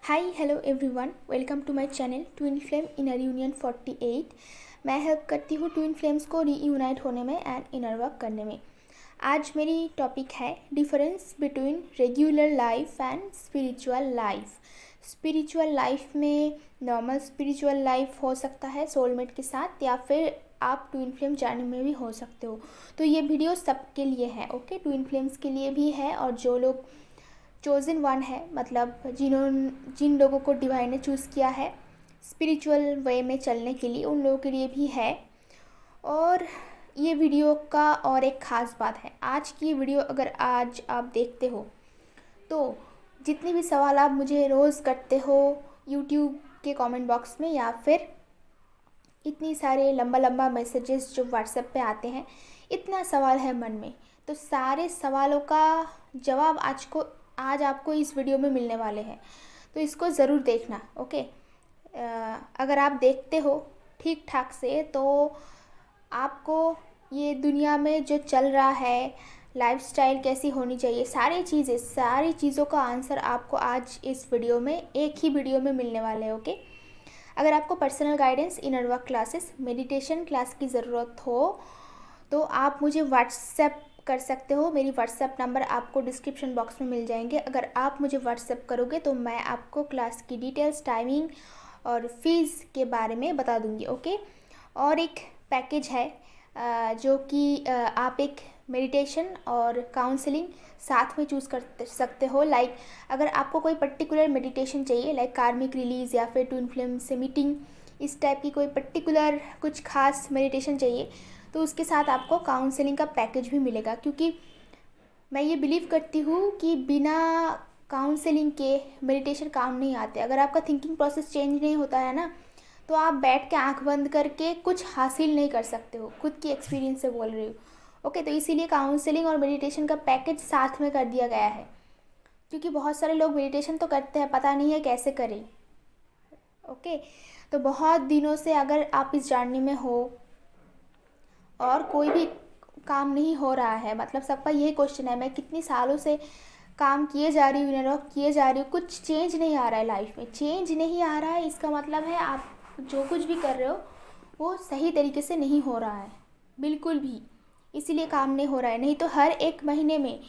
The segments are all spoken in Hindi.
Hi hello everyone, welcome to my channel twin flame inner union 48। मैं हेल्प करती हूँ ट्विन फ्लेम्स को रीयूनाइट होने में एंड इनर वर्क करने में। आज मेरी टॉपिक है difference between regular life and spiritual life. Spiritual life में नॉर्मल स्पिरिचुअल लाइफ हो सकता है सोलमेट के साथ, या फिर आप ट्विन फ्लेम जर्नी में भी हो सकते हो। तो ये वीडियो सबके लिए है, ओके। ट्विन फ्लेम्स के लिए भी है, और जो लोग चोज़न वन है, मतलब जिन लोगों को डिवाइन ने चूज़ किया है स्पिरिचुअल वे में चलने के लिए, उन लोगों के लिए भी है। और ये वीडियो का और एक ख़ास बात है, आज की वीडियो अगर आज आप देखते हो तो जितने भी सवाल आप मुझे रोज़ करते हो यूट्यूब के कमेंट बॉक्स में, या फिर इतनी सारे लंबा मैसेजेस जो व्हाट्सएप पे आते हैं, इतना सवाल है मन में, तो सारे सवालों का जवाब आज आपको इस वीडियो में मिलने वाले हैं। तो इसको ज़रूर देखना, ओके। अगर आप देखते हो ठीक ठाक से तो आपको ये दुनिया में जो चल रहा है, लाइफस्टाइल कैसी होनी चाहिए, सारी चीज़ों का आंसर आपको आज इस वीडियो में, एक ही वीडियो में मिलने वाले हैं, ओके। अगर आपको personal guidance, inner work classes, meditation class की ज़रूरत हो तो आप मुझे व्हाट्सएप कर सकते हो। मेरी व्हाट्सएप नंबर आपको डिस्क्रिप्शन बॉक्स में मिल जाएंगे। अगर आप मुझे व्हाट्सएप करोगे तो मैं आपको क्लास की डिटेल्स, टाइमिंग और फीस के बारे में बता दूंगी, ओके। और एक पैकेज है जो कि आप एक मेडिटेशन और काउंसलिंग साथ में चूज़ कर सकते हो। लाइक अगर आपको कोई पर्टिकुलर मेडिटेशन चाहिए, लाइक कार्मिक रिलीज़ या फिर ट्विन फ्लेम से मीटिंग, इस टाइप की कोई पर्टिकुलर कुछ खास मेडिटेशन चाहिए, तो उसके साथ आपको काउंसलिंग का पैकेज भी मिलेगा। क्योंकि मैं ये बिलीव करती हूँ कि बिना काउंसलिंग के मेडिटेशन काम नहीं आते। अगर आपका थिंकिंग प्रोसेस चेंज नहीं होता है ना, तो आप बैठ के आंख बंद करके कुछ हासिल नहीं कर सकते हो। खुद की एक्सपीरियंस से बोल रही हूँ, ओके। तो इसीलिए काउंसलिंग और मेडिटेशन का पैकेज साथ में कर दिया गया है। क्योंकि बहुत सारे लोग मेडिटेशन तो करते हैं, पता नहीं है कैसे करें, ओके। तो बहुत दिनों से अगर आप इस जर्नी में हो और कोई भी काम नहीं हो रहा है, मतलब सबका यही क्वेश्चन है, मैं कितनी सालों से काम किए जा रही हूँ, इनर वर्क किए जा रही हूँ, कुछ चेंज नहीं आ रहा है लाइफ में, चेंज नहीं आ रहा है, इसका मतलब है आप जो कुछ भी कर रहे हो वो सही तरीके से नहीं हो रहा है, बिल्कुल भी। इसीलिए काम नहीं हो रहा है। नहीं तो हर एक महीने में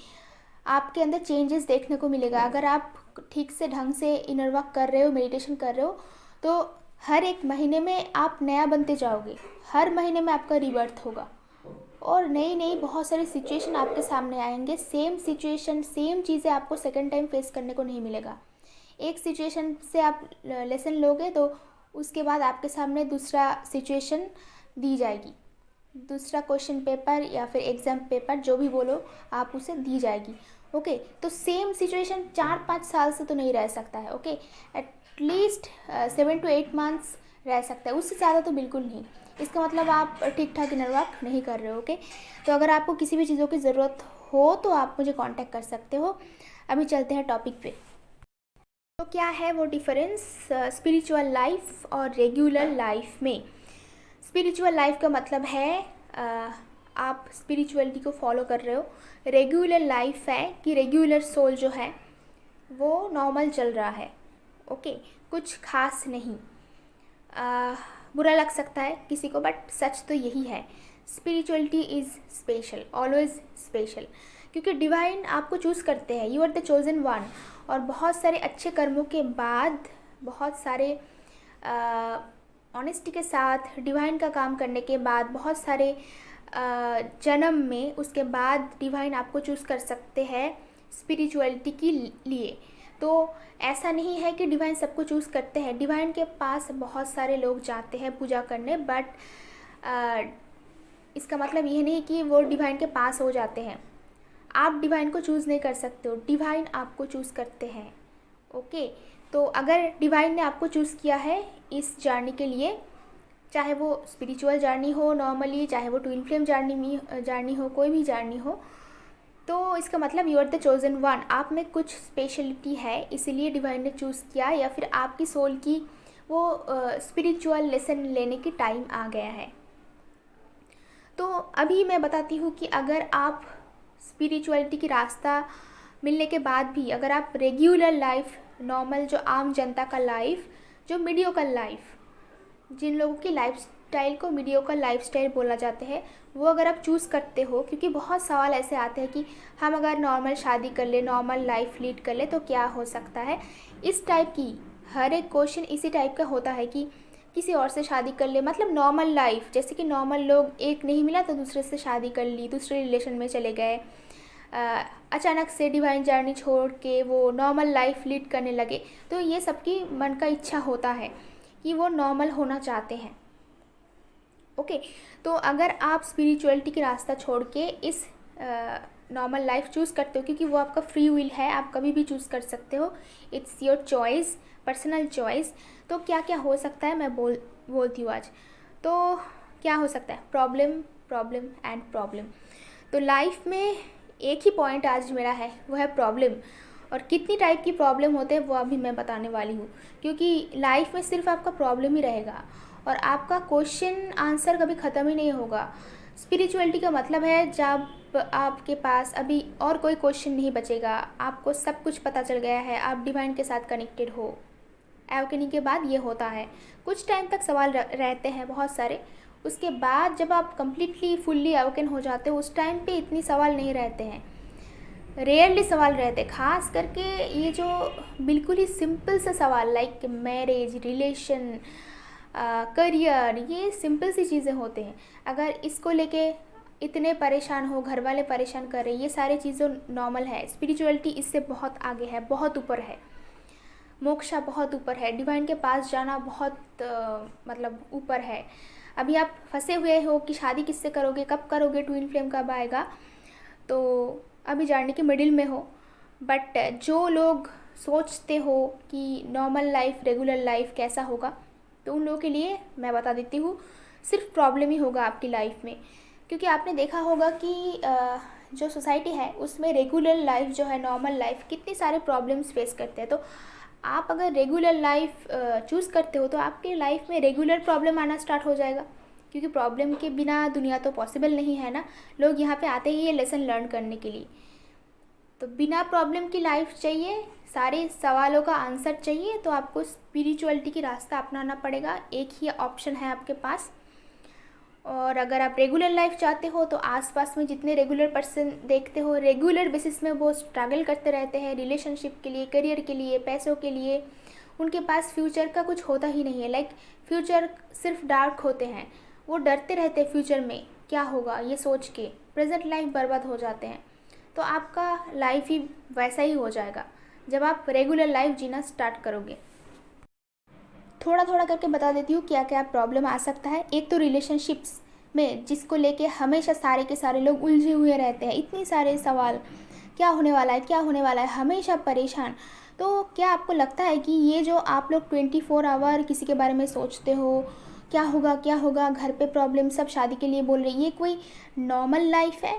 आपके अंदर चेंजेस देखने को मिलेगा। अगर आप ठीक से ढंग से इनर वर्क कर रहे हो, मेडिटेशन कर रहे हो, तो हर एक महीने में आप नया बनते जाओगे। हर महीने में आपका रिबर्थ होगा और नई नई बहुत सारी सिचुएशन आपके सामने आएंगे। सेम सिचुएशन, सेम चीज़ें आपको सेकंड टाइम फेस करने को नहीं मिलेगा। एक सिचुएशन से आप लेसन लोगे तो उसके बाद आपके सामने दूसरा सिचुएशन दी जाएगी, दूसरा क्वेश्चन पेपर या फिर एग्ज़ाम पेपर, जो भी बोलो आप, उसे दी जाएगी, ओके। तो सेम सिचुएशन 4-5 साल से तो नहीं रह सकता है, ओके। एटलीस्ट 7 to 8 मंथ्स रह सकता है, उससे ज़्यादा तो बिल्कुल नहीं। इसका मतलब आप ठीक ठाक इनर वर्क नहीं कर रहे हो, ओके। तो अगर आपको किसी भी चीज़ों की ज़रूरत हो तो आप मुझे कांटेक्ट कर सकते हो। अभी चलते हैं टॉपिक पे। तो क्या है वो डिफरेंस स्पिरिचुअल लाइफ और रेगुलर लाइफ में। स्पिरिचुअल लाइफ का मतलब है आप स्पिरिचुअलिटी को फॉलो कर रहे हो। रेगुलर लाइफ है कि रेगुलर सोल जो है वो नॉर्मल चल रहा है, ओके। कुछ खास नहीं। बुरा लग सकता है किसी को, बट सच तो यही है। Spirituality is special, always special, क्योंकि डिवाइन आपको चूज़ करते हैं। You are the chosen one. और बहुत सारे अच्छे कर्मों के बाद, बहुत सारे ऑनेस्टी के साथ डिवाइन का काम करने के बाद, बहुत सारे जन्म में, उसके बाद डिवाइन आपको चूज़ कर सकते हैं स्पिरिचुअलिटी के लिए। तो ऐसा नहीं है कि डिवाइन सबको चूज़ करते हैं। डिवाइन के पास बहुत सारे लोग जाते हैं पूजा करने, बट इसका मतलब ये नहीं कि वो डिवाइन के पास हो जाते हैं। आप डिवाइन को चूज़ नहीं कर सकते हो, डिवाइन आपको चूज़ करते हैं, ओके। तो अगर डिवाइन ने आपको चूज़ किया है इस जर्नी के लिए, चाहे वो स्पिरिचुअल जर्नी हो नॉर्मली, चाहे वो ट्विन फ्लेम जर्नी हो, कोई भी जर्नी हो, तो इसका मतलब you are the chosen one. आप में कुछ स्पेशलिटी है, इसीलिए डिवाइन ने चूज़ किया, या फिर आपकी सोल की वो स्पिरिचुअल लेसन लेने की टाइम आ गया है। तो अभी मैं बताती हूँ कि अगर आप स्पिरिचुअलिटी की रास्ता मिलने के बाद भी अगर आप रेगुलर लाइफ नॉर्मल जो आम जनता का लाइफ, जो मीडियोकर लाइफ, जिन लोगों की लाइफस्टाइल को मीडियोकर लाइफस्टाइल बोला जाता है, वो अगर आप चूज़ करते हो, क्योंकि बहुत सवाल ऐसे आते हैं कि हम अगर नॉर्मल शादी कर ले, नॉर्मल लाइफ लीड कर ले तो क्या हो सकता है। इस टाइप की हर एक क्वेश्चन इसी टाइप का होता है कि किसी और से शादी कर ले, मतलब नॉर्मल लाइफ, जैसे कि नॉर्मल लोग एक नहीं मिला तो दूसरे से शादी कर ली, दूसरे रिलेशन में चले गए, अचानक से डिवाइन जर्नी छोड़ के वो नॉर्मल लाइफ लीड करने लगे। तो ये सबकी मन का इच्छा होता है कि वो नॉर्मल होना चाहते हैं। ओके, तो अगर आप स्पिरिचुअलिटी की रास्ता छोड़ के इस नॉर्मल लाइफ चूज़ करते हो, क्योंकि वो आपका फ्री विल है, आप कभी भी चूज़ कर सकते हो, it's your choice, personal choice. तो क्या क्या हो सकता है मैं बोलती हूँ आज। तो क्या हो सकता है, प्रॉब्लम एंड प्रॉब्लम। तो लाइफ में एक ही पॉइंट आज मेरा है, वो है प्रॉब्लम। और कितनी टाइप की प्रॉब्लम होते हैं वो अभी मैं बताने वाली हूँ, क्योंकि लाइफ में सिर्फ आपका प्रॉब्लम ही रहेगा और आपका क्वेश्चन आंसर कभी ख़त्म ही नहीं होगा। स्पिरिचुअलिटी का मतलब है जब आपके पास अभी और कोई क्वेश्चन नहीं बचेगा, आपको सब कुछ पता चल गया है, आप डिवाइन के साथ कनेक्टेड हो। एवोकेनिंग के बाद ये होता है, कुछ टाइम तक सवाल रहते हैं बहुत सारे, उसके बाद जब आप कम्प्लीटली फुल्ली एवोकन हो जाते हो उस टाइम पे इतनी सवाल नहीं रहते हैं, रेयरली सवाल रहते, खास करके ये जो बिल्कुल ही सिंपल से सवाल लाइक मैरिज, रिलेशन, करियर, ये सिंपल सी चीज़ें होते हैं। अगर इसको लेके इतने परेशान हो, घर वाले परेशान कर रहे हैं, ये सारी चीज़ें नॉर्मल है। स्पिरिचुअलिटी इससे बहुत आगे है, बहुत ऊपर है, मोक्षा बहुत ऊपर है, डिवाइन के पास जाना बहुत मतलब ऊपर है। अभी आप फंसे हुए हो कि शादी किससे करोगे, कब करोगे, ट्विन फ्लेम कब आएगा, तो अभी जर्नी के मिडिल में हो। बट जो लोग सोचते हो कि नॉर्मल लाइफ, रेगुलर लाइफ कैसा होगा, तो उन लोगों के लिए मैं बता देती हूँ, सिर्फ प्रॉब्लम ही होगा आपकी लाइफ में। क्योंकि आपने देखा होगा कि जो सोसाइटी है उसमें रेगुलर लाइफ जो है, नॉर्मल लाइफ, कितनी सारे प्रॉब्लम्स फेस करते हैं। तो आप अगर रेगुलर लाइफ चूज़ करते हो तो आपके लाइफ में रेगुलर प्रॉब्लम आना स्टार्ट हो जाएगा, क्योंकि प्रॉब्लम के बिना दुनिया तो पॉसिबल नहीं है ना। लोग यहाँ पे आते ही ये लेसन लर्न करने के लिए। तो बिना प्रॉब्लम की लाइफ चाहिए, सारे सवालों का आंसर चाहिए, तो आपको स्पिरिचुअलिटी की रास्ता अपनाना पड़ेगा। एक ही ऑप्शन है आपके पास। और अगर आप रेगुलर लाइफ चाहते हो तो आसपास में जितने रेगुलर पर्सन देखते हो, रेगुलर बेसिस में वो स्ट्रगल करते रहते हैं रिलेशनशिप के लिए, करियर के लिए, पैसों के लिए, उनके पास फ्यूचर का कुछ होता ही नहीं है। लाइक फ्यूचर सिर्फ डार्क होते हैं, वो डरते रहते हैं फ्यूचर में क्या होगा ये सोच के, प्रेजेंट लाइफ बर्बाद हो जाते हैं। तो आपका लाइफ ही वैसा ही हो जाएगा जब आप रेगुलर लाइफ जीना स्टार्ट करोगे। थोड़ा थोड़ा करके बता देती हूँ क्या क्या प्रॉब्लम आ सकता है। एक तो रिलेशनशिप्स में, जिसको लेके हमेशा सारे के सारे लोग उलझे हुए रहते हैं, इतने सारे सवाल, क्या होने वाला है, क्या होने वाला है, हमेशा परेशान। तो क्या आपको लगता है कि ये जो आप लोग 24 आवर किसी के बारे में सोचते हो, क्या होगा क्या होगा, घर पे प्रॉब्लम, सब शादी के लिए बोल रहे, ये कोई नॉर्मल लाइफ है?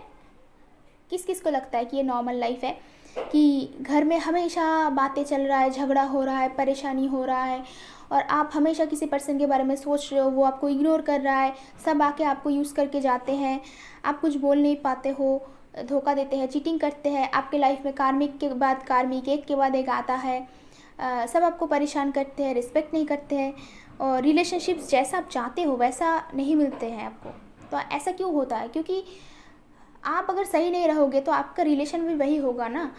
किस किस को लगता है कि ये नॉर्मल लाइफ है, कि घर में हमेशा बातें चल रहा है, झगड़ा हो रहा है, परेशानी हो रहा है, और आप हमेशा किसी पर्सन के बारे में सोच रहे हो, वो आपको इग्नोर कर रहा है, सब आके आपको यूज़ करके जाते हैं, आप कुछ बोल नहीं पाते हो, धोखा देते हैं, चीटिंग करते हैं, आपके लाइफ में कार्मिक के बाद कार्मिक एक के बाद एक आता है, सब आपको परेशान करते हैं, रिस्पेक्ट नहीं करते हैं, और रिलेशनशिप्स जैसा आप चाहते हो वैसा नहीं मिलते हैं आपको। तो ऐसा क्यों होता है? क्योंकि आप अगर सही नहीं रहोगे तो आपका रिलेशन भी वही होगा ना।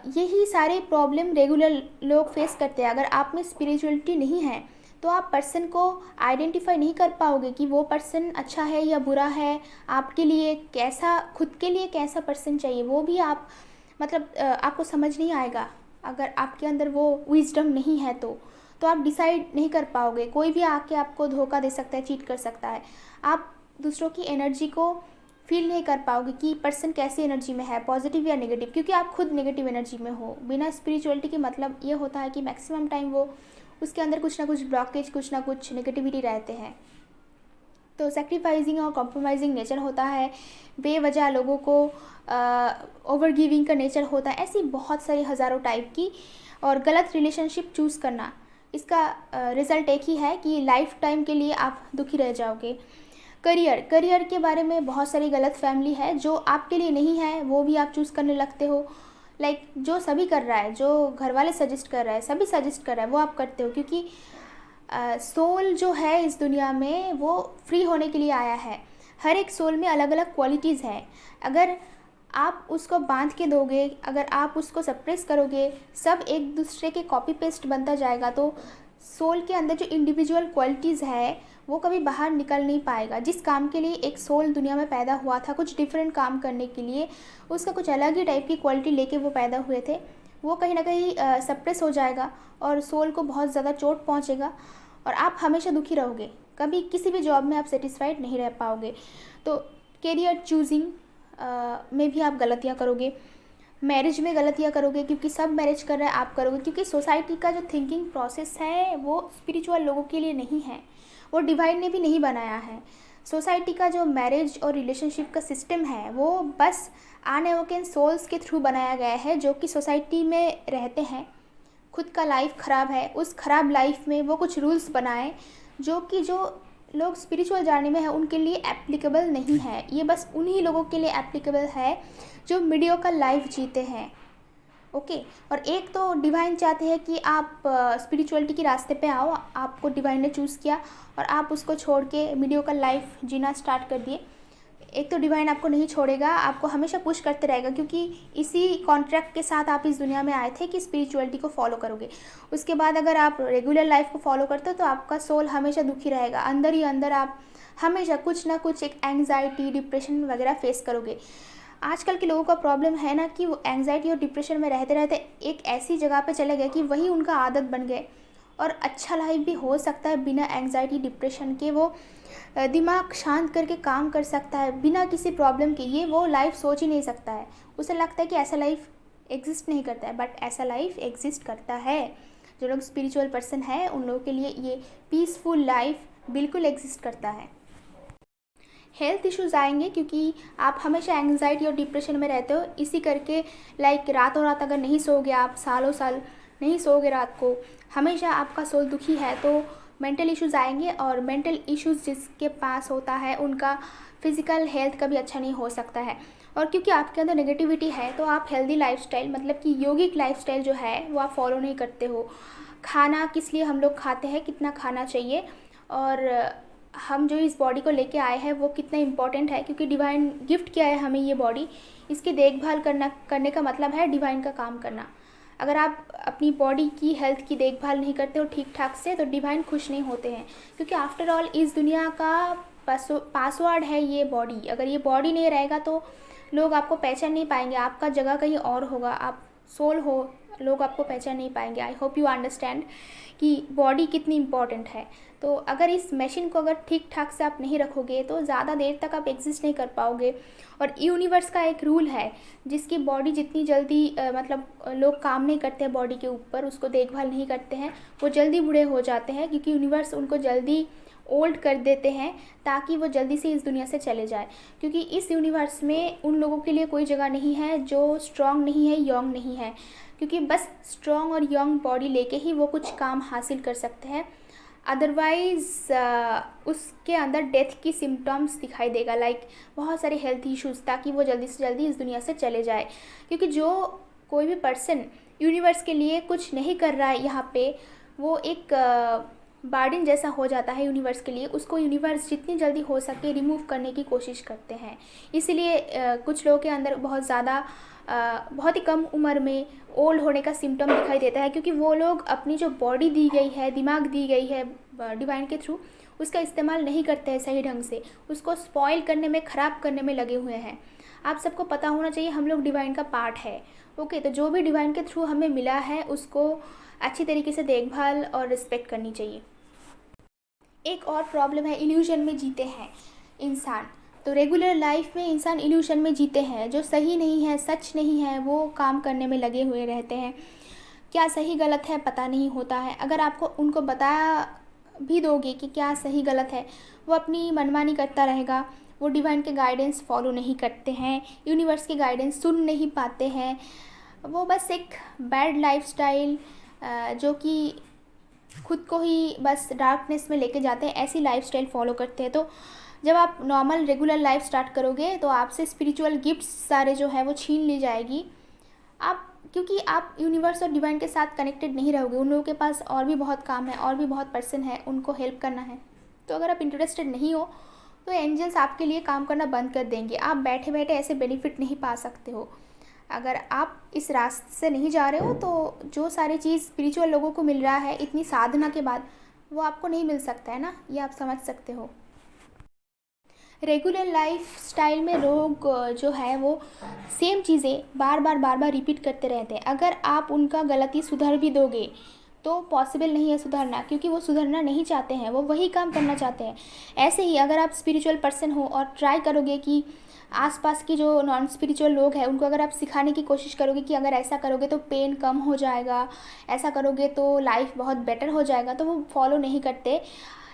यही सारे प्रॉब्लम रेगुलर लोग फेस करते हैं। अगर आप में स्पिरिचुअलिटी नहीं है तो आप पर्सन को आइडेंटिफाई नहीं कर पाओगे कि वो पर्सन अच्छा है या बुरा है, आपके लिए कैसा, खुद के लिए कैसा पर्सन चाहिए, वो भी आप मतलब आपको समझ नहीं आएगा। अगर आपके अंदर वो विजडम नहीं है तो आप डिसाइड नहीं कर पाओगे। कोई भी आके आपको धोखा दे सकता है, चीट कर सकता है, आप दूसरों की एनर्जी को फील नहीं कर पाओगे कि पर्सन कैसी एनर्जी में है, पॉजिटिव या नेगेटिव, क्योंकि आप खुद नेगेटिव एनर्जी में हो। बिना स्पिरिचुअलिटी के मतलब ये होता है कि मैक्सिमम टाइम वो उसके अंदर कुछ ना कुछ ब्लॉकेज, कुछ ना कुछ नेगेटिविटी रहते हैं। तो सेक्रीफाइसिंग और कॉम्प्रोमाइजिंग नेचर होता है, बेवजह लोगों को ओवर गिविंग का नेचर होता है, ऐसी बहुत सारी हज़ारों टाइप की। और गलत रिलेशनशिप चूज़ करना, इसका रिज़ल्ट एक ही है कि लाइफ टाइम के लिए आप दुखी रह जाओगे। करियर के बारे में बहुत सारी गलत फैमिली है, जो आपके लिए नहीं है वो भी आप चूज़ करने लगते हो। लाइक जो सभी कर रहा है, जो घर वाले सजेस्ट कर रहा है, सभी सजेस्ट कर रहा है, वो आप करते हो, क्योंकि सोल जो है इस दुनिया में वो फ्री होने के लिए आया है। हर एक सोल में अलग अलग क्वालिटीज़ हैं। अगर आप उसको बांध के दोगे, अगर आप उसको सप्रेस करोगे, सब एक दूसरे के कॉपी पेस्ट बनता जाएगा, तो सोल के अंदर जो इंडिविजुअल क्वालिटीज़ है वो कभी बाहर निकल नहीं पाएगा। जिस काम के लिए एक सोल दुनिया में पैदा हुआ था, कुछ डिफरेंट काम करने के लिए, उसका कुछ अलग ही टाइप की क्वालिटी लेके वो पैदा हुए थे, वो कहीं ना कहीं सप्रेस हो जाएगा और सोल को बहुत ज़्यादा चोट पहुंचेगा और आप हमेशा दुखी रहोगे। कभी किसी भी जॉब में आप सेटिस्फाइड नहीं रह पाओगे। तो कैरियर चूजिंग में भी आप गलतियाँ करोगे, मैरिज में गलतियाँ करोगे, क्योंकि सब मैरिज कर रहे हैं, आप करोगे, क्योंकि सोसाइटी का जो थिंकिंग प्रोसेस है वो स्पिरिचुअल लोगों के लिए नहीं है, वो डिवाइन ने भी नहीं बनाया है। सोसाइटी का जो मैरिज और रिलेशनशिप का सिस्टम है वो बस अनएवोकन सोल्स के थ्रू बनाया गया है, जो कि सोसाइटी में रहते हैं, खुद का लाइफ ख़राब है, उस ख़राब लाइफ में वो कुछ रूल्स बनाए जो कि जो लोग स्पिरिचुअल जर्नी में है उनके लिए एप्लीकेबल नहीं है। ये बस उन्हीं लोगों के लिए एप्लीकेबल है जो मीडियोकर लाइफ जीते हैं। ओके। और एक तो डिवाइन चाहते हैं कि आप स्पिरिचुअलिटी के रास्ते पे आओ, आपको डिवाइन ने चूज़ किया और आप उसको छोड़ के मीडियोकर लाइफ जीना स्टार्ट कर दिए। एक तो डिवाइन आपको नहीं छोड़ेगा, आपको हमेशा पुश करते रहेगा, क्योंकि इसी कॉन्ट्रैक्ट के साथ आप इस दुनिया में आए थे कि स्पिरिचुअलिटी को फॉलो करोगे। उसके बाद अगर आप रेगुलर लाइफ को फॉलो करते हो तो आपका सोल हमेशा दुखी रहेगा, अंदर ही अंदर आप हमेशा कुछ ना कुछ एक एंग्जाइटी, डिप्रेशन वगैरह फेस करोगे। आजकल के लोगों का प्रॉब्लम है ना कि वो एंग्जाइटी और डिप्रेशन में रहते रहते एक ऐसी जगह पे चले गए कि वही उनका आदत बन गए। और अच्छा लाइफ भी हो सकता है बिना एंग्जाइटी डिप्रेशन के, वो दिमाग शांत करके काम कर सकता है बिना किसी प्रॉब्लम के। ये वो लाइफ सोच ही नहीं सकता है, उसे लगता है कि ऐसा लाइफ एग्जिस्ट नहीं करता है, बट ऐसा लाइफ एग्जिस्ट करता है। जो लोग स्पिरिचुअल पर्सन है उन लोगों के लिए ये पीसफुल लाइफ बिल्कुल एग्जिस्ट करता है। हेल्थ इश्यूज़ आएंगे क्योंकि आप हमेशा एंग्जाइटी और डिप्रेशन में रहते हो, इसी करके लाइक रातों रात अगर नहीं सोओगे, आप सालों साल नहीं सोओगे रात को, हमेशा आपका सोल दुखी है, तो मेंटल इश्यूज़ आएंगे। और मेंटल इश्यूज़ जिसके पास होता है उनका फिज़िकल हेल्थ कभी अच्छा नहीं हो सकता है। और क्योंकि आपके अंदर नेगेटिविटी है तो आप हेल्दी लाइफस्टाइल, मतलब कि योगिक लाइफस्टाइल जो है वो आप फॉलो नहीं करते हो। खाना किस लिए हम लोग खाते हैं, कितना खाना चाहिए, और हम जो इस बॉडी को लेके आए हैं वो कितना इम्पोर्टेंट है, क्योंकि डिवाइन गिफ्ट किया है हमें ये बॉडी। इसकी देखभाल करने का मतलब है डिवाइन का काम करना। अगर आप अपनी बॉडी की हेल्थ की देखभाल नहीं करते हो ठीक ठाक से तो डिवाइन खुश नहीं होते हैं, क्योंकि आफ्टर ऑल इस दुनिया का पासवर्ड है ये बॉडी। अगर ये बॉडी नहीं रहेगा तो लोग आपको पहचान नहीं पाएंगे, आपका जगह कहीं और होगा, आप सोल हो, लोग आपको पहचान नहीं पाएंगे। आई होप यू अंडरस्टैंड कि बॉडी कितनी इम्पॉर्टेंट है। तो अगर इस मशीन को अगर ठीक ठाक से आप नहीं रखोगे तो ज़्यादा देर तक आप एग्जिस्ट नहीं कर पाओगे। और यूनिवर्स का एक रूल है, जिसकी बॉडी जितनी जल्दी मतलब लोग काम नहीं करते हैं बॉडी के ऊपर, उसको देखभाल नहीं करते हैं, वो जल्दी बूढ़े हो जाते हैं, क्योंकि यूनिवर्स उनको जल्दी ओल्ड कर देते हैं ताकि वो जल्दी से इस दुनिया से चले जाए। क्योंकि इस यूनिवर्स में उन लोगों के लिए कोई जगह नहीं है जो स्ट्रॉन्ग नहीं है, यंग नहीं है, क्योंकि बस स्ट्रॉन्ग और यंग बॉडी लेके ही वो कुछ काम हासिल कर सकते हैं। अदरवाइज़ उसके अंदर डेथ की सिम्टम्स दिखाई देगा, लाइक बहुत सारे हेल्थ इश्यूज़, ताकि वो जल्दी से जल्दी इस दुनिया से चले जाए। क्योंकि जो कोई भी पर्सन यूनिवर्स के लिए कुछ नहीं कर रहा है यहाँ पे, वो एक बार्डन जैसा हो जाता है यूनिवर्स के लिए। उसको यूनिवर्स जितनी जल्दी हो सके रिमूव करने की कोशिश करते हैं। इसीलिए कुछ लोगों के अंदर बहुत ज़्यादा बहुत ही कम उम्र में ओल्ड होने का सिम्टम दिखाई देता है, क्योंकि वो लोग अपनी जो बॉडी दी गई है, दिमाग दी गई है डिवाइन के थ्रू, उसका इस्तेमाल नहीं करते हैं सही ढंग से, उसको स्पॉइल करने में, ख़राब करने में लगे हुए हैं। आप सबको पता होना चाहिए हम लोग डिवाइन का पार्ट है। ओके, तो जो भी डिवाइन के थ्रू हमें मिला है उसको अच्छी तरीके से देखभाल और रिस्पेक्ट करनी चाहिए। एक और प्रॉब्लम है, इल्यूजन में जीते हैं इंसान। तो रेगुलर लाइफ में इंसान इल्यूशन में जीते हैं, जो सही नहीं है, सच नहीं है, वो काम करने में लगे हुए रहते हैं। क्या सही गलत है पता नहीं होता है। अगर आपको उनको बताया भी दोगे कि क्या सही गलत है, वो अपनी मनमानी करता रहेगा। वो डिवाइन के गाइडेंस फॉलो नहीं करते हैं, यूनिवर्स के गाइडेंस सुन नहीं पाते हैं। वो बस एक बैड लाइफस्टाइल जो कि खुद को ही बस डार्कनेस में लेके जाते हैं, ऐसी लाइफस्टाइल फॉलो करते हैं। तो जब आप नॉर्मल रेगुलर लाइफ स्टार्ट करोगे तो आपसे स्पिरिचुअल गिफ्ट्स सारे जो है वो छीन ली जाएगी। आप क्योंकि आप यूनिवर्स और डिवाइन के साथ कनेक्टेड नहीं रहोगे, उन लोगों के पास और भी बहुत काम है, और भी बहुत पर्सन है, उनको हेल्प करना है। तो अगर आप इंटरेस्टेड नहीं हो तो एंजल्स आपके लिए काम करना बंद कर देंगे। आप बैठे बैठे ऐसे बेनिफिट नहीं पा सकते हो। अगर आप इस रास्ते से नहीं जा रहे हो तो जो सारी चीज़ स्पिरिचुअल लोगों को मिल रहा है इतनी साधना के बाद, वो आपको नहीं मिल सकता है ना, ये आप समझ सकते हो। रेगुलर लाइफ स्टाइल में लोग जो है वो सेम चीज़ें बार बार रिपीट करते रहते हैं। अगर आप उनका गलती सुधार भी दोगे तो पॉसिबल नहीं है सुधारना, क्योंकि वो सुधरना नहीं चाहते हैं, वो वही काम करना चाहते हैं। ऐसे ही अगर आप स्पिरिचुअल पर्सन हो और ट्राई करोगे कि आसपास की जो नॉन स्पिरिचुअल लोग हैं उनको अगर आप सिखाने की कोशिश करोगे कि अगर ऐसा करोगे तो पेन कम हो जाएगा, ऐसा करोगे तो लाइफ बहुत बेटर हो जाएगा, तो वो फॉलो नहीं करते।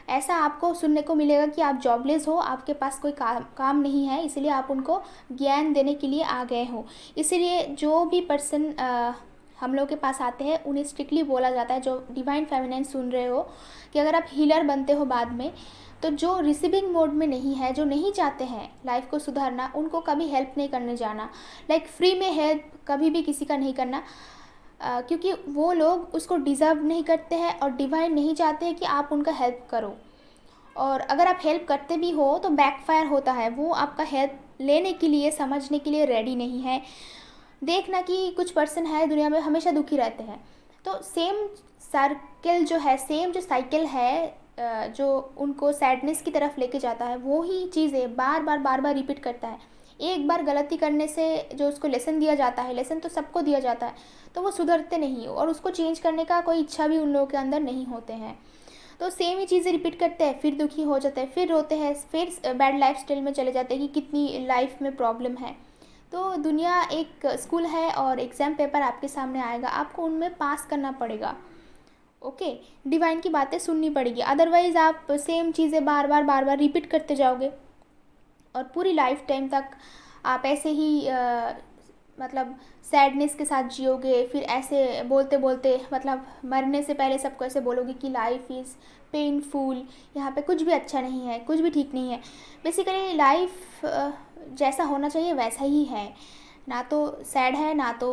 ऐसा आपको सुनने को मिलेगा कि आप जॉबलेस हो, आपके पास कोई काम नहीं है, इसलिए आप उनको ज्ञान देने के लिए आ गए हो। इसीलिए जो भी पर्सन हम लोग के पास आते हैं उन्हें स्ट्रिक्टली बोला जाता है, जो डिवाइन फेमिनाइन सुन रहे हो, कि अगर आप हीलर बनते हो बाद में, तो जो रिसीविंग मोड में नहीं है, जो नहीं चाहते हैं लाइफ को सुधारना, उनको कभी हेल्प नहीं करने जाना। लाइक फ्री में हेल्प कभी भी किसी का नहीं करना, क्योंकि वो लोग उसको डिज़र्व नहीं करते हैं और डिवाइन नहीं चाहते हैं कि आप उनका हेल्प करो। और अगर आप हेल्प करते भी हो तो बैकफायर होता है, वो आपका हेल्प लेने के लिए, समझने के लिए रेडी नहीं है। देखना कि कुछ पर्सन है दुनिया में हमेशा दुखी रहते हैं, तो सेम सर्कल जो है, सेम जो साइकिल है जो उनको सैडनेस की तरफ लेके जाता है, वो ही चीज़ें बार बार रिपीट करता है। एक बार गलती करने से जो उसको लेसन दिया जाता है, लेसन तो सबको दिया जाता है, तो वो सुधरते नहीं हो और उसको चेंज करने का कोई इच्छा भी उन लोगों के अंदर नहीं होते हैं। तो सेम ही चीज़ें रिपीट करते हैं, फिर दुखी हो जाते हैं, फिर रोते हैं, फिर बैड लाइफ स्टाइल में चले जाते हैं कि कितनी लाइफ में प्रॉब्लम है। तो दुनिया एक स्कूल है और एग्ज़ाम पेपर आपके सामने आएगा, आपको उनमें पास करना पड़ेगा। ओके, डिवाइन की बातें सुननी पड़ेगी, अदरवाइज़ आप सेम चीज़ें बार बार रिपीट करते जाओगे और पूरी लाइफ टाइम तक आप ऐसे ही मतलब सैडनेस के साथ जियोगे। फिर ऐसे बोलते बोलते, मतलब मरने से पहले सबको ऐसे बोलोगे कि लाइफ इज़ पेनफुल, यहाँ पे कुछ भी अच्छा नहीं है, कुछ भी ठीक नहीं है। बेसिकली लाइफ जैसा होना चाहिए वैसा ही है, ना तो सैड है ना तो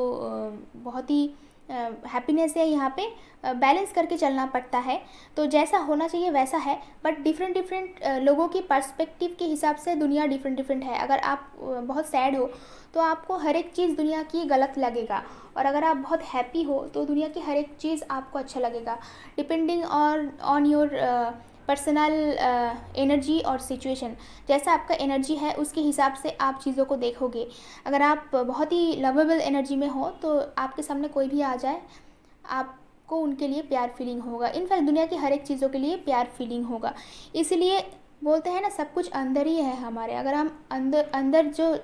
बहुत ही हैप्पीनेस है। यहाँ पे बैलेंस करके चलना पड़ता है, तो जैसा होना चाहिए वैसा है, बट डिफरेंट लोगों की पर्सपेक्टिव के हिसाब से दुनिया डिफरेंट है। अगर आप बहुत सैड हो तो आपको हर एक चीज़ दुनिया की गलत लगेगा, और अगर आप बहुत हैप्पी हो तो दुनिया की हर एक चीज़ आपको अच्छा लगेगा, depending on your personal energy और सिचुएशन। जैसा आपका एनर्जी है उसके हिसाब से आप चीज़ों को देखोगे। अगर आप बहुत ही लवेबल एनर्जी में हो तो आपके सामने कोई भी आ जाए, आपको उनके लिए प्यार फीलिंग होगा। इनफैक्ट दुनिया की हर एक चीज़ों के लिए प्यार फीलिंग होगा। इसलिए बोलते हैं ना, सब कुछ अंदर ही है हमारे। अगर हम अंदर जो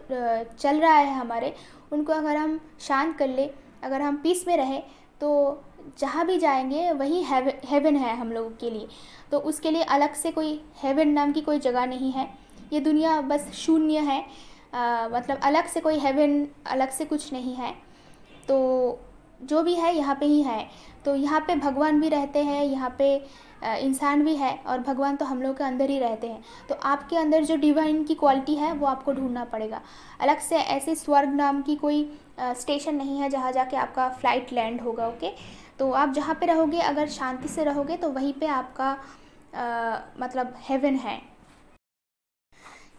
चल रहा है हमारे, उनको अगर हम शांत कर ले, अगर हम पीस में रहे, तो जहाँ भी जाएंगे वही हेवन है हम लोगों के लिए। तो उसके लिए अलग से कोई हेवन नाम की कोई जगह नहीं है, ये दुनिया बस शून्य है। मतलब अलग से कोई हेवन, अलग से कुछ नहीं है। तो जो भी है यहाँ पे ही है। तो यहाँ पे भगवान भी रहते हैं, यहाँ पे इंसान भी है, और भगवान तो हम लोग के अंदर ही रहते हैं। तो आपके अंदर जो डिवाइन की क्वालिटी है वो आपको ढूंढना पड़ेगा। अलग से ऐसे स्वर्ग नाम की कोई स्टेशन नहीं है जहाँ जाके आपका फ़्लाइट लैंड होगा। ओके, तो आप जहाँ पे रहोगे, अगर शांति से रहोगे, तो वहीं पे आपका मतलब हेवन है।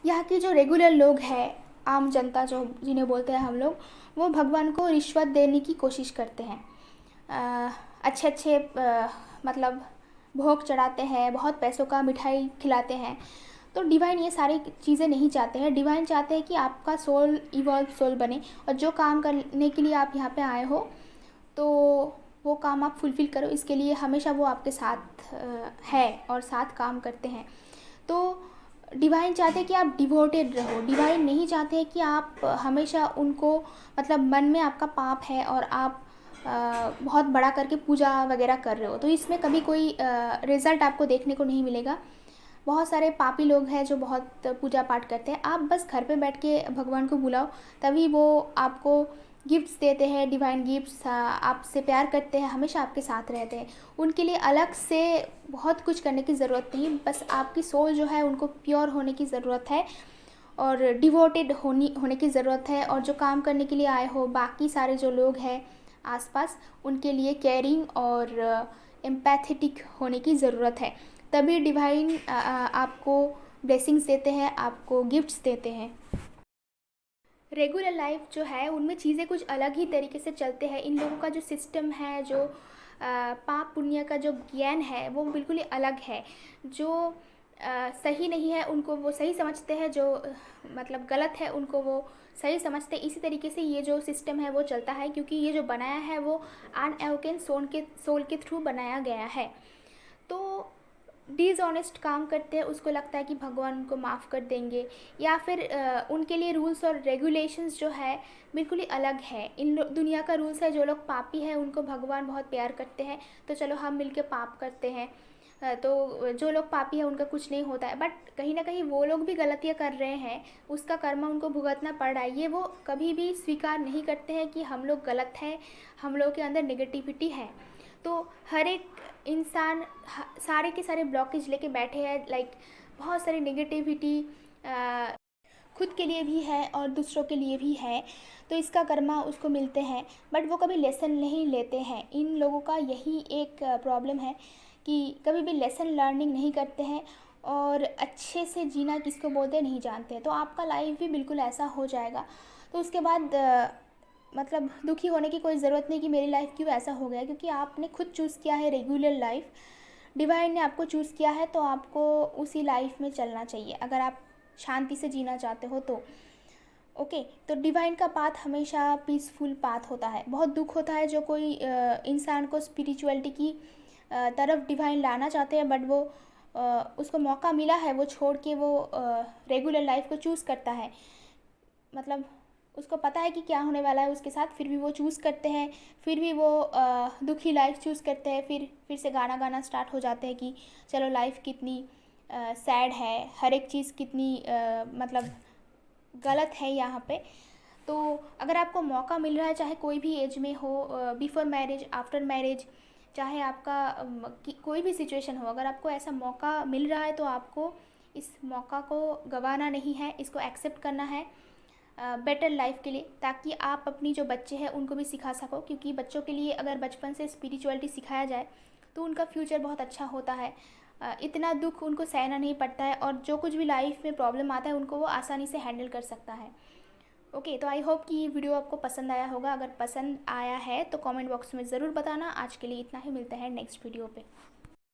यहाँ के जो रेगुलर लोग हैं, आम जनता जो जिन्हें बोलते हैं हम लोग, वो भगवान को रिश्वत देने की कोशिश करते हैं। अच्छे मतलब भोग चढ़ाते हैं, बहुत पैसों का मिठाई खिलाते हैं। तो डिवाइन ये सारी चीज़ें नहीं चाहते हैं। डिवाइन चाहते हैं कि आपका सोल इवॉल्व सोल बने, और जो काम करने के लिए आप यहाँ पे आए हो तो वो काम आप फुलफ़िल करो। इसके लिए हमेशा वो आपके साथ है और साथ काम करते हैं। तो डिवाइन चाहते हैं कि आप डिवोटेड रहो। डिवाइन नहीं चाहते कि आप हमेशा उनको, मतलब मन में आपका पाप है और आप बहुत बड़ा करके पूजा वगैरह कर रहे हो, तो इसमें कभी कोई रिज़ल्ट आपको देखने को नहीं मिलेगा। बहुत सारे पापी लोग हैं जो बहुत पूजा पाठ करते हैं। आप बस घर पे बैठ के भगवान को बुलाओ, तभी वो आपको गिफ्ट्स देते हैं, डिवाइन गिफ्ट्स, आपसे प्यार करते हैं, हमेशा आपके साथ रहते हैं। उनके लिए अलग से बहुत कुछ करने की ज़रूरत नहीं, बस आपकी सोल जो है उनको प्योर होने की ज़रूरत है और डिवोटेड होने की ज़रूरत है। और जो काम करने के लिए आए हो, बाकी सारे जो लोग हैं, आसपास उनके लिए केयरिंग और एम्पैथेटिक होने की ज़रूरत है। तभी डिवाइन आपको ब्लेसिंग्स देते हैं, आपको गिफ्ट्स देते हैं। रेगुलर लाइफ जो है उनमें चीज़ें कुछ अलग ही तरीके से चलते हैं। इन लोगों का जो सिस्टम है, जो पाप पुण्य का जो ज्ञान है वो बिल्कुल ही अलग है। जो सही नहीं है उनको वो सही समझते हैं, जो मतलब गलत है उनको वो सही समझते हैं। इसी तरीके से ये जो सिस्टम है वो चलता है, क्योंकि ये जो बनाया है वो अनएवोकन सोल के थ्रू बनाया गया है। तो डिसऑनेस्ट काम करते हैं, उसको लगता है कि भगवान उनको माफ़ कर देंगे, या फिर उनके लिए रूल्स और रेगुलेशंस जो है बिल्कुल ही अलग है। दुनिया का रूल्स है, जो लोग पापी हैं उनको भगवान बहुत प्यार करते हैं, तो चलो हम मिलके पाप करते हैं। तो जो लोग पापी हैं उनका कुछ नहीं होता है, बट कहीं ना कहीं वो लोग भी गलतियाँ कर रहे हैं, उसका कर्मा उनको भुगतना पड़ रहा है। ये वो कभी भी स्वीकार नहीं करते हैं कि हम लोग गलत हैं, हम लोग के अंदर नेगेटिविटी है। तो हर एक इंसान सारे के सारे ब्लॉकेज लेके बैठे हैं, लाइक बहुत सारी नेगेटिविटी खुद के लिए भी है और दूसरों के लिए भी है। तो इसका कर्मा उसको मिलते हैं, बट वो कभी लेसन नहीं लेते हैं। इन लोगों का यही एक प्रॉब्लम है कि कभी भी लेसन लर्निंग नहीं करते हैं और अच्छे से जीना किसको बोलते हैं नहीं जानते हैं। तो आपका लाइफ भी बिल्कुल ऐसा हो जाएगा। तो उसके बाद मतलब दुखी होने की कोई ज़रूरत नहीं कि मेरी लाइफ क्यों ऐसा हो गया, क्योंकि आपने खुद चूज़ किया है रेगुलर लाइफ। डिवाइन ने आपको चूज़ किया है, तो आपको उसी लाइफ में चलना चाहिए अगर आप शांति से जीना चाहते हो तो। ओके, तो डिवाइन का पाथ हमेशा पीसफुल पाथ होता है। बहुत दुख होता है जो कोई इंसान को स्पिरिचुअलिटी की तरफ डिवाइन लाना चाहते हैं, बट वो उसको मौका मिला है, वो छोड़ के वो रेगुलर लाइफ को चूज़ करता है। मतलब उसको पता है कि क्या होने वाला है उसके साथ, फिर भी वो चूज़ करते हैं, फिर भी वो दुखी लाइफ चूज़ करते हैं। फिर से गाना गाना स्टार्ट हो जाते हैं कि चलो लाइफ कितनी सैड है, हर एक चीज़ कितनी मतलब गलत है यहाँ पे। तो अगर आपको मौका मिल रहा है, चाहे कोई भी एज में हो, बिफोर मैरिज, आफ्टर मैरिज, चाहे आपका कोई भी सिचुएशन हो, अगर आपको ऐसा मौका मिल रहा है तो आपको इस मौका को गंवाना नहीं है, इसको एक्सेप्ट करना है बेटर लाइफ के लिए, ताकि आप अपनी जो बच्चे हैं उनको भी सिखा सको। क्योंकि बच्चों के लिए अगर बचपन से स्पिरिचुअलिटी सिखाया जाए तो उनका फ्यूचर बहुत अच्छा होता है। इतना दुख उनको सहना नहीं पड़ता है, और जो कुछ भी लाइफ में प्रॉब्लम आता है उनको वो आसानी से हैंडल कर सकता है। ओके, तो आई होप कि ये वीडियो आपको पसंद आया होगा। अगर पसंद आया है तो कमेंट बॉक्स में ज़रूर बताना। आज के लिए इतना ही, मिलते हैं नेक्स्ट वीडियो पे।